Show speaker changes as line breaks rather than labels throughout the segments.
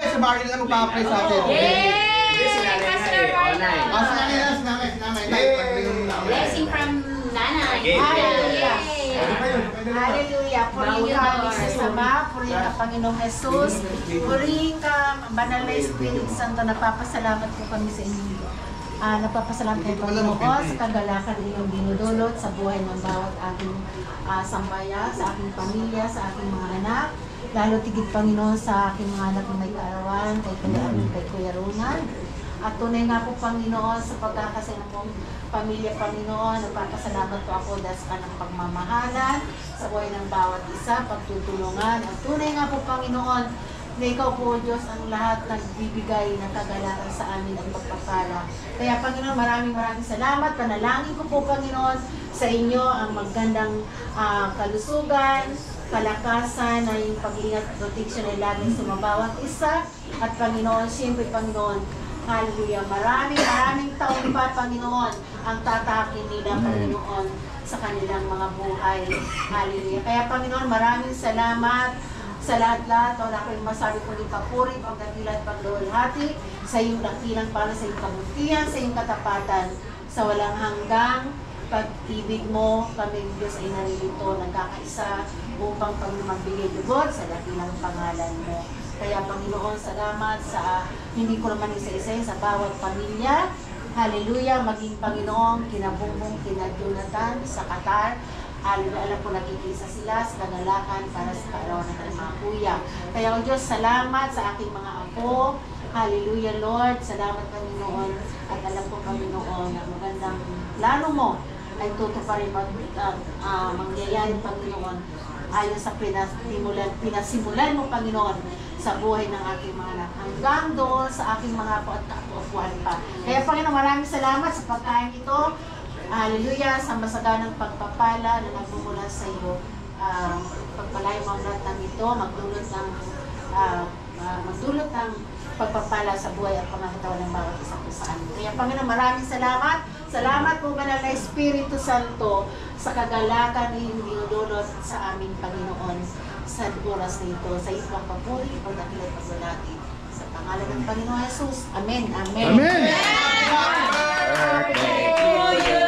Sa Barley na magpa-apply sa atin.
Blessing from Nanay.
Hallelujah. Hallelujah. Purihin ka sa Ama, purihin ka Panginoong Jesus, purihin ka Banal na Espiritu Santo. Napapasalamat po kami sa inyo. Napapasalamat kayo Panginoon sa kagalakan inyong dinudulot sa buhay ng bawat aking sambayan, sa aking pamilya, sa aking mga anak. Lalo tigit Panginoon sa aking mga anak na may kaarawan, kay Kuya Ronald. At tunay nga po Panginoon sa pagkakasaya mong pamilya Panginoon, nagpapasalamat po ako dahil sa kanang pagmamahalan sa buhay ng bawat isa, pagtutulungan. At tunay nga po Panginoon na ikaw po Diyos ang lahat nagbibigay ng kagalakan sa amin at pagpapala. Kaya Panginoon, maraming salamat. Panalangin ko po Panginoon sa inyo ang magandang kalusugan, kalakasan, na yung pag-ingat, protection ay laging sumabawat isa. At Panginoon, siyempre Panginoon, hallelujah, maraming taon pa Panginoon ang tatakin nila Panginoon sa kanilang mga buhay. Hallelujah. Kaya Panginoon, maraming salamat sa lahat-lahat. Wala ko yung masabi ko ni papuri, pagdakilan, pagluwalhati sa iyong dakilan para sa iyong kabutihan, sa iyong katapatan, sa walang hanggang pag-ibig mo, kami Diyos ay narilito, nagkakaisa upang magbigay lugod sa dakilang pangalan mo. Kaya Panginoon, salamat sa hindi ko naman isa-isa sa bawat pamilya. Hallelujah, maging Panginoon, kinabungbong, kina Jonathan, sa Qatar. Hallelujah, alam ko nakikisa sila sa kagalakan para sa kaarawan ng mga kuya. Kaya o Diyos, salamat sa aking mga apo. Hallelujah, Lord. Salamat Panginoon. At alam ko Panginoon, na magandang plano mo ay tutuparin mangyayari Panginoon ayon sa pinasimulan mo Panginoon sa buhay ng aking mga anak hanggang doon sa aking mga apo at kaapuan pa. Kaya Panginoon, maraming salamat sa pagkain ito. Hallelujah, sa masaganang pagpapala na nagmumula sa iyo. Pagpalayo mo ang lahat ng ito, magdulot ng pagpapala sa buhay at pangakatawan ng bawat isa po sa amin. Kaya Panginoon, maraming salamat. Salamat po Banal na Espiritu Santo sa kagalakan na iyong dinudulot sa aming Panginoon sa oras na ito. Sa iyong pagpapuri, pagdakilat, pagbalati. Sa pangalan ng Panginoon Jesus. Amen. Amen.
Amen.
Happy birthday to you!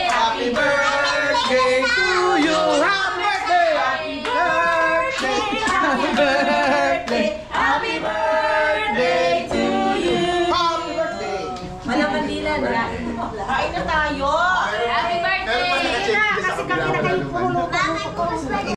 Happy birthday to you! Happy birthday! Happy birthday!